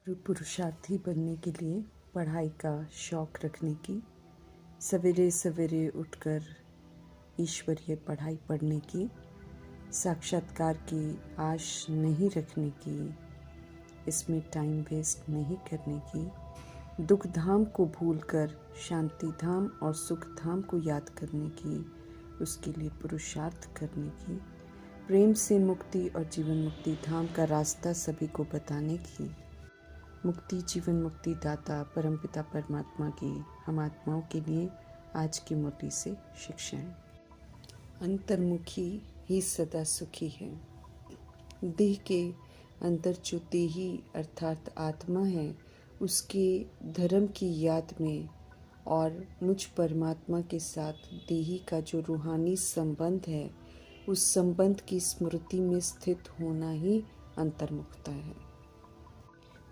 पुरुषार्थी बनने के लिए पढ़ाई का शौक रखने की, सवेरे सवेरे उठकर ईश्वरीय पढ़ाई पढ़ने की, साक्षात्कार की आश नहीं रखने की, इसमें टाइम वेस्ट नहीं करने की, दुख धाम को भूलकर शांति धाम और सुख धाम को याद करने की, उसके लिए पुरुषार्थ करने की, प्रेम से मुक्ति और जीवन मुक्ति धाम का रास्ता सभी को बताने की, मुक्ति जीवन मुक्ति दाता परमपिता परमात्मा की हम आत्माओं के लिए आज की मुरली से शिक्षाएं। अंतर्मुखी ही सदा सुखी है। देह के अंदर जो देही अर्थात आत्मा है, उसके धर्म की याद में और मुझ परमात्मा के साथ देही का जो रूहानी संबंध है, उस संबंध की स्मृति में स्थित होना ही अंतर्मुखता है।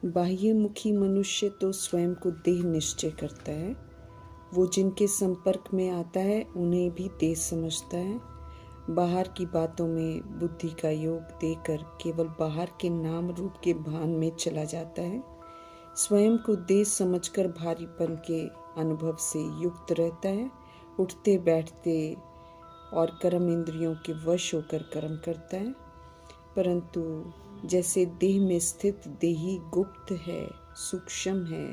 बाह्यमुखी मनुष्य तो स्वयं को देह निश्चय करता है। वो जिनके संपर्क में आता है उन्हें भी देह समझता है। बाहर की बातों में बुद्धि का योग देकर केवल बाहर के नाम रूप के भान में चला जाता है। स्वयं को देह समझकर भारीपन के अनुभव से युक्त रहता है। उठते बैठते और कर्म इंद्रियों के वश होकर कर्म करता है। परंतु जैसे देह में स्थित देही गुप्त है, सूक्ष्म है,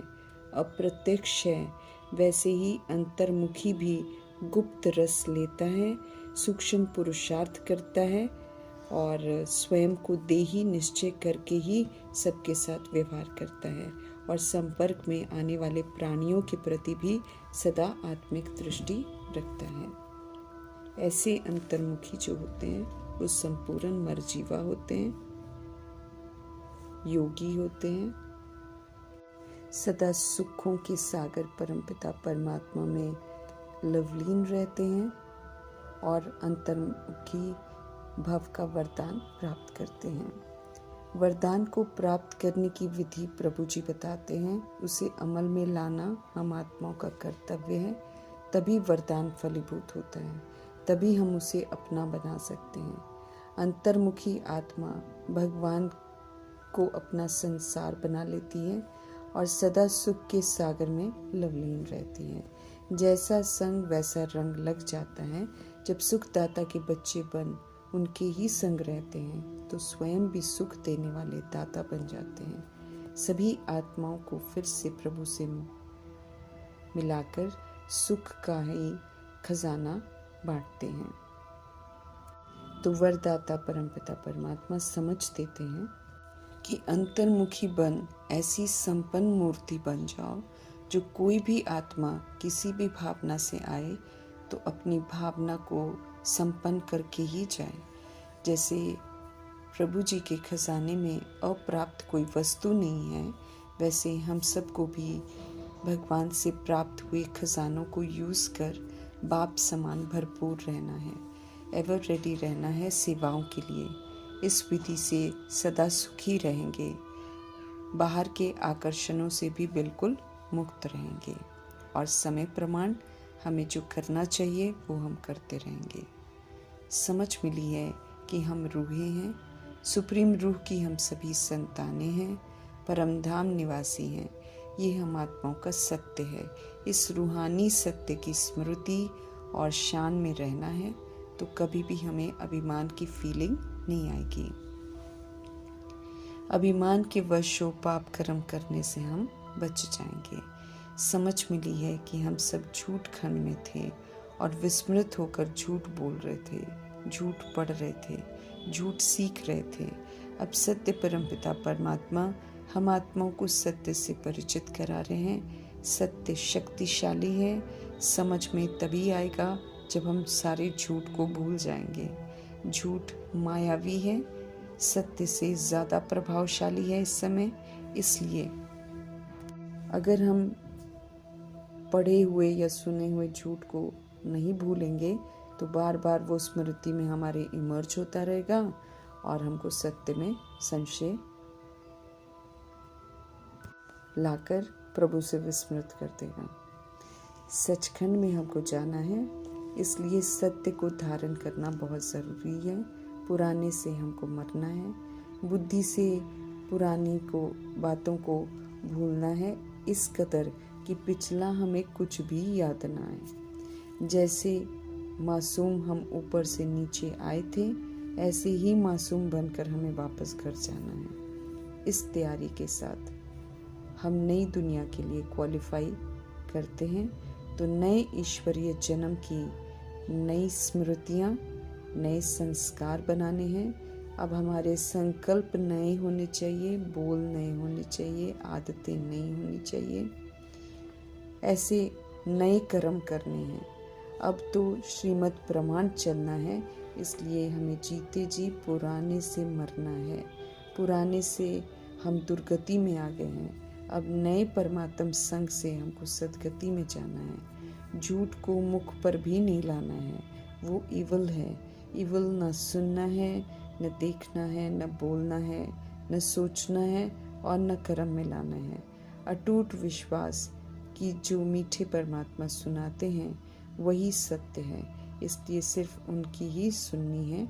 अप्रत्यक्ष है, वैसे ही अंतर्मुखी भी गुप्त रस लेता है, सूक्ष्म पुरुषार्थ करता है और स्वयं को देही निश्चय करके ही सबके साथ व्यवहार करता है और संपर्क में आने वाले प्राणियों के प्रति भी सदा आत्मिक दृष्टि रखता है। ऐसे अंतर्मुखी जो होते हैं वो संपूर्ण मरजीवा होते हैं, योगी होते हैं, सदा सुखों के सागर परमपिता परमात्मा में लवलीन रहते हैं और अंतर्मुखी भव का वरदान प्राप्त करते हैं। वरदान को प्राप्त करने की विधि प्रभु जी बताते हैं। उसे अमल में लाना हम आत्माओं का कर्तव्य है, तभी वरदान फलीभूत होता है, तभी हम उसे अपना बना सकते हैं। अंतर्मुखी आत्मा भगवान को अपना संसार बना लेती है और सदा सुख के सागर में लवलीन रहती है। जैसा संग वैसा रंग लग जाता है। जब सुखदाता के बच्चे बन उनके ही संग रहते हैं तो स्वयं भी सुख देने वाले दाता बन जाते हैं। सभी आत्माओं को फिर से प्रभु से मिलाकर सुख का ही खजाना बांटते हैं। तो वरदाता परमपिता परमात्मा समझ देते हैं कि अंतर्मुखी बन ऐसी संपन्न मूर्ति बन जाओ जो कोई भी आत्मा किसी भी भावना से आए तो अपनी भावना को संपन्न करके ही जाए। जैसे प्रभु जी के खजाने में अप्राप्त कोई वस्तु नहीं है, वैसे हम सबको भी भगवान से प्राप्त हुए खजानों को यूज़ कर बाप समान भरपूर रहना है, एवर रेडी रहना है सेवाओं के लिए। इस विधि से सदा सुखी रहेंगे, बाहर के आकर्षणों से भी बिल्कुल मुक्त रहेंगे और समय प्रमाण हमें जो करना चाहिए वो हम करते रहेंगे। समझ मिली है कि हम रूहें हैं, सुप्रीम रूह की हम सभी संतानें हैं, परमधाम निवासी हैं। ये हम आत्माओं का सत्य है। इस रूहानी सत्य की स्मृति और शान में रहना है तो कभी भी हमें अभिमान की फीलिंग नहीं आएगी। अभिमान के वश हो पाप कर्म करने से हम बच जाएंगे। समझ मिली है कि हम सब झूठ खंड में थे और विस्मृत होकर झूठ बोल रहे थे, झूठ पढ़ रहे थे, झूठ सीख रहे थे। अब सत्य परमपिता परमात्मा हम आत्माओं को सत्य से परिचित करा रहे हैं। सत्य शक्तिशाली है, समझ में तभी आएगा जब हम सारे झूठ को भूल जाएंगे। झूठ मायावी है, सत्य से ज़्यादा प्रभावशाली है इस समय। इसलिए अगर हम पढ़े हुए या सुने हुए झूठ को नहीं भूलेंगे तो बार बार वो स्मृति में हमारे इमर्ज होता रहेगा और हमको सत्य में संशय लाकर प्रभु से विस्मृत कर देगा। सचखंड में हमको जाना है, इसलिए सत्य को धारण करना बहुत ज़रूरी है। पुराने से हमको मरना है, बुद्धि से पुरानी बातों को भूलना है, इस कदर कि पिछला हमें कुछ भी याद ना आए। जैसे मासूम हम ऊपर से नीचे आए थे, ऐसे ही मासूम बनकर हमें वापस घर जाना है। इस तैयारी के साथ हम नई दुनिया के लिए क्वालिफाई करते हैं, तो नए ईश्वरीय जन्म की नई स्मृतियाँ, नए संस्कार बनाने हैं। अब हमारे संकल्प नए होने चाहिए, बोल नए होने चाहिए, आदतें नई होनी चाहिए, ऐसे नए कर्म करने हैं। अब तो श्रीमद् प्रमाण चलना है, इसलिए हमें जीते जी पुराने से मरना है। पुराने से हम दुर्गति में आ गए हैं, अब नए परमात्म संग से हमको सदगति में जाना है। झूठ को मुख पर भी नहीं लाना है, वो इवल है। इवल न सुनना है, न देखना है, न बोलना है, न सोचना है और न कर्म में लाना है। अटूट विश्वास कि जो मीठे परमात्मा सुनाते हैं वही सत्य है, इसलिए सिर्फ उनकी ही सुननी है।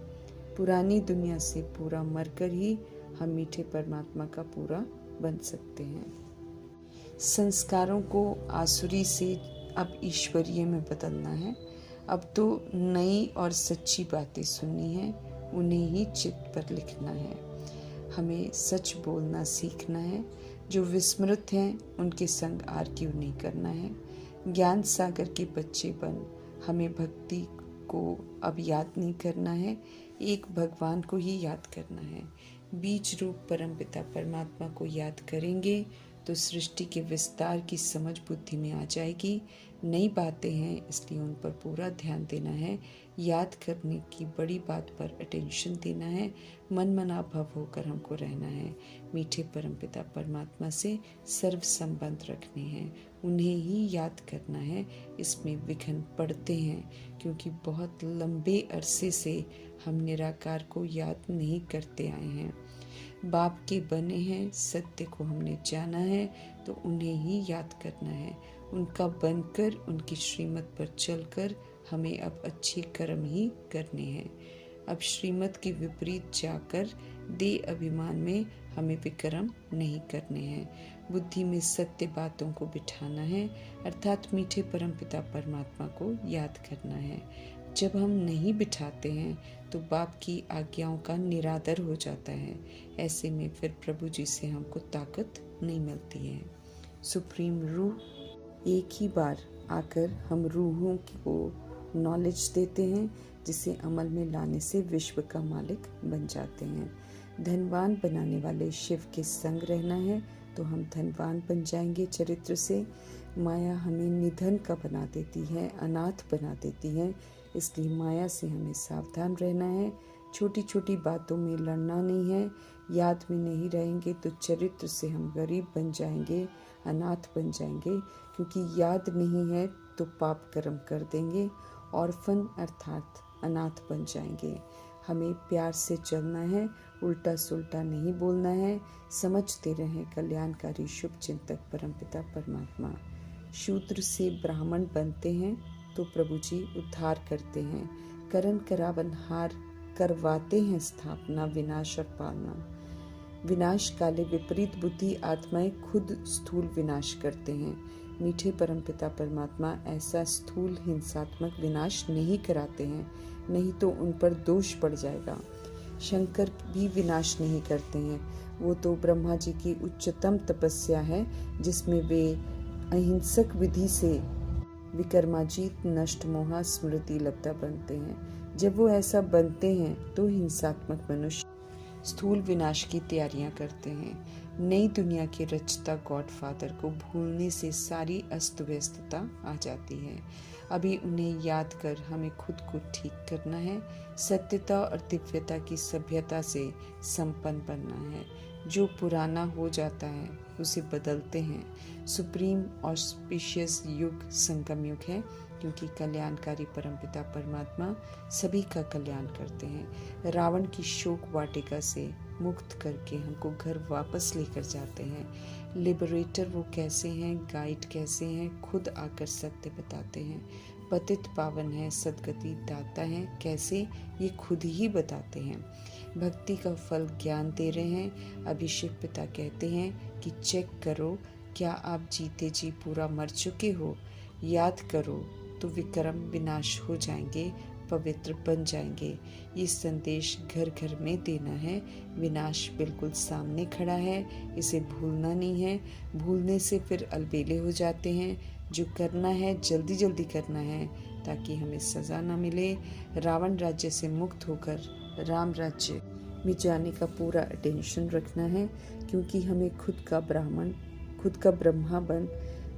पुरानी दुनिया से पूरा मरकर ही हम मीठे परमात्मा का पूरा बन सकते हैं। संस्कारों को आसुरी से अब ईश्वरीय में बदलना है। अब तो नई और सच्ची बातें सुननी है, उन्हें ही चित्त पर लिखना है। हमें सच बोलना सीखना है। जो विस्मृत हैं उनके संग आर्ग्यू नहीं करना है। ज्ञान सागर के बच्चे बन हमें भक्ति को अब याद नहीं करना है, एक भगवान को ही याद करना है। बीज रूप परमपिता परमात्मा को याद करेंगे तो सृष्टि के विस्तार की समझ बुद्धि में आ जाएगी। नई बातें हैं, इसलिए उन पर पूरा ध्यान देना है। याद करने की बड़ी बात पर अटेंशन देना है। मन मना भव होकर हमको रहना है। मीठे परमपिता परमात्मा से सर्व संबंध रखने हैं, उन्हें ही याद करना है। इसमें विघ्न पड़ते हैं क्योंकि बहुत लंबे अरसे से हम निराकार को याद नहीं करते आए हैं। बाप के बने हैं, सत्य को हमने जाना है, तो उन्हें ही याद करना है। उनका बनकर उनकी श्रीमत पर चलकर हमें अब अच्छे कर्म ही करने हैं। अब श्रीमत के विपरीत जाकर दे अभिमान में हमें विकर्म नहीं करने हैं। बुद्धि में सत्य बातों को बिठाना है, अर्थात मीठे परमपिता परमात्मा को याद करना है। जब हम नहीं बिठाते हैं तो बाप की आज्ञाओं का निरादर हो जाता है। ऐसे में फिर प्रभु जी से हमको ताकत नहीं मिलती है। सुप्रीम रूह एक ही बार आकर हम रूहों को नॉलेज देते हैं, जिसे अमल में लाने से विश्व का मालिक बन जाते हैं। धनवान बनाने वाले शिव के संग रहना है तो हम धनवान बन जाएंगे चरित्र से। माया हमें निधन का बना देती है, अनाथ बना देती है, इसलिए माया से हमें सावधान रहना है। छोटी छोटी बातों में लड़ना नहीं है। याद में नहीं रहेंगे तो चरित्र से हम गरीब बन जाएंगे, अनाथ बन जाएंगे, क्योंकि याद नहीं है तो पाप कर्म कर देंगे, ऑर्फन अर्थात अनाथ बन जाएंगे। हमें प्यार से चलना है, उल्टा सुल्टा नहीं बोलना है। समझते रहें कल्याणकारी शुभ चिंतक परमपिता परमात्मा। शूद्र से ब्राह्मण बनते हैं तो प्रभु जी उद्धार करते हैं। करण करावन हार करवाते हैं स्थापना, विनाश और पालना। विनाश काले विपरीत बुद्धि आत्माएं खुद स्थूल विनाश करते हैं। मीठे परमपिता परमात्मा ऐसा स्थूल हिंसात्मक विनाश नहीं कराते हैं, नहीं तो उन पर दोष पड़ जाएगा। शंकर भी विनाश नहीं करते हैं, वो तो ब्रह्मा जी की उच्चतम तपस्या है, जिसमें वे अहिंसक विधि से विकर्माजीत नष्ट मोहा स्मृति लब्धा बनते हैं। जब वो ऐसा बनते हैं तो हिंसात्मक मनुष्य स्थूल विनाश की तैयारियां करते हैं। नई दुनिया के रचता गॉडफादर को भूलने से सारी अस्त व्यस्तता आ जाती है। अभी उन्हें याद कर हमें खुद को ठीक करना है। सत्यता और दिव्यता की सभ्यता से संपन्न बनना है। जो पुराना हो जाता है उसे बदलते हैं। सुप्रीम ऑस्पिशियस युग संगम युग है, क्योंकि कल्याणकारी परमपिता परमात्मा सभी का कल्याण करते हैं। रावण की शोक वाटिका से मुक्त करके हमको घर वापस लेकर जाते हैं। लिबरेटर वो कैसे हैं, गाइड कैसे हैं, खुद आकर सत्य बताते हैं। पतित पावन है, सदगति दाता है। कैसे, ये खुद ही बताते हैं। भक्ति का फल ज्ञान दे रहे हैं। अभिषेक पिता कहते हैं कि चेक करो, क्या आप जीते जी पूरा मर चुके हो? याद करो तो विक्रम विनाश हो जाएंगे, पवित्र बन जाएंगे। ये संदेश घर घर में देना है। विनाश बिल्कुल सामने खड़ा है, इसे भूलना नहीं है। भूलने से फिर अलबेले हो जाते हैं। जो करना है जल्दी जल्दी करना है ताकि हमें सज़ा न मिले। रावण राज्य से मुक्त होकर राम राज्य में जाने का पूरा अटेंशन रखना है, क्योंकि हमें खुद का ब्रह्मा बन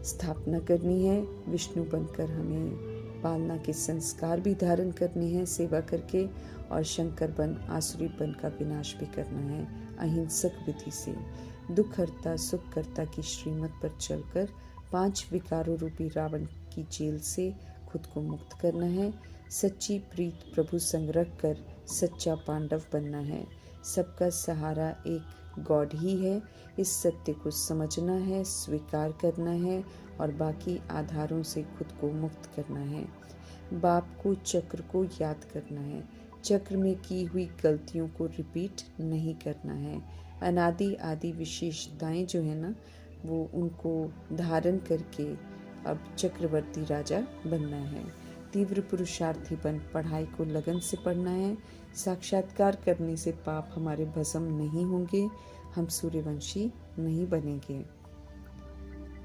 स्थापना करनी है। विष्णु बनकर हमें पालना के संस्कार भी धारण करने हैं सेवा करके, और शंकर बन आसुरी बन का विनाश भी करना है अहिंसक विधि से। दुख हरता सुख करता की श्रीमत पर चलकर 5 विकारों रूपी रावण की जेल से खुद को मुक्त करना है। सच्ची प्रीत प्रभु संग रख कर सच्चा पांडव बनना है। सबका सहारा एक गॉड ही है। इस सत्य को समझना है, स्वीकार करना है और बाकी आधारों से खुद को मुक्त करना है। बाप को चक्र को याद करना है। चक्र में की हुई गलतियों को रिपीट नहीं करना है। अनादि आदि विशेषताएं जो है ना, वो उनको धारण करके अब चक्रवर्ती राजा बनना है। तीव्र पुरुषार्थी बन पढ़ाई को लगन से पढ़ना है। साक्षात्कार करने से पाप हमारे भस्म नहीं होंगे, हम सूर्यवंशी नहीं बनेंगे,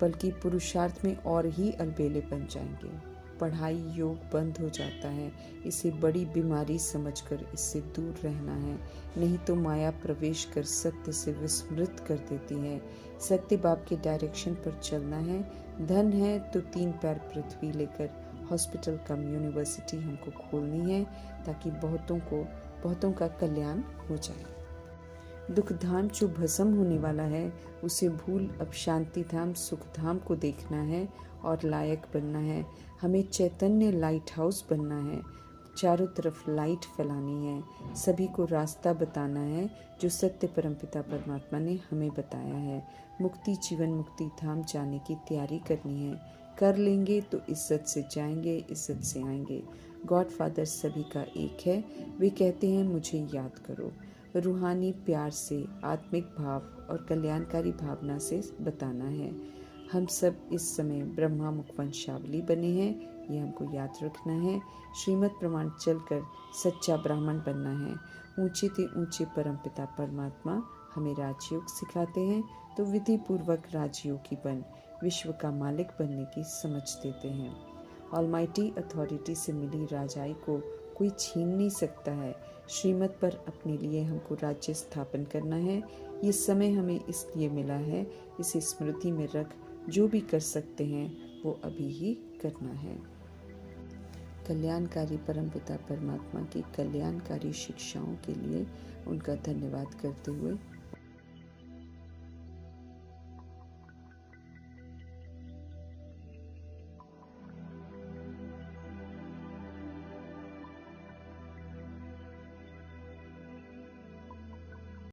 बल्कि पुरुषार्थ में और ही अलबेले बन जाएंगे। पढ़ाई योग बंद हो जाता है, इसे बड़ी बीमारी समझकर इससे दूर रहना है, नहीं तो माया प्रवेश कर सत्य से विस्मृत कर देती है। सत्य बाप के डायरेक्शन पर चलना है। धन है तो 3 पैर पृथ्वी लेकर हॉस्पिटल कम यूनिवर्सिटी हमको खोलनी है, ताकि बहुतों का कल्याण हो जाए। दुख धाम जो भस्म होने वाला है उसे भूल अब शांति धाम सुख धाम को देखना है और लायक बनना है। हमें चैतन्य लाइट हाउस बनना है, चारों तरफ लाइट फैलानी है, सभी को रास्ता बताना है जो सत्य परमपिता परमात्मा ने हमें बताया है। मुक्ति जीवन मुक्ति धाम जाने की तैयारी करनी है। कर लेंगे तो इज्जत से जाएंगे, इज्जत से आएंगे। गॉड फादर सभी का एक है। वे कहते हैं मुझे याद करो। रूहानी प्यार से, आत्मिक भाव और कल्याणकारी भावना से बताना है। हम सब इस समय ब्रह्मा मुख वंशावली बने हैं, ये हमको याद रखना है। श्रीमत प्रमाण चलकर सच्चा ब्राह्मण बनना है। ऊंचे ते ऊंचे परमपिता परमात्मा हमें राजयोग सिखाते हैं, तो विधि पूर्वक राजयोगी बन विश्व का मालिक बनने की समझ देते हैं। ऑलमाइटी अथॉरिटी से मिली राजाई को कोई छीन नहीं सकता है। श्रीमत पर अपने लिए हमको राज्य स्थापन करना है। ये समय हमें इसलिए मिला है, इसे स्मृति में रख जो भी कर सकते हैं वो अभी ही करना है। कल्याणकारी परमपिता परमात्मा की कल्याणकारी शिक्षाओं के लिए उनका धन्यवाद करते हुए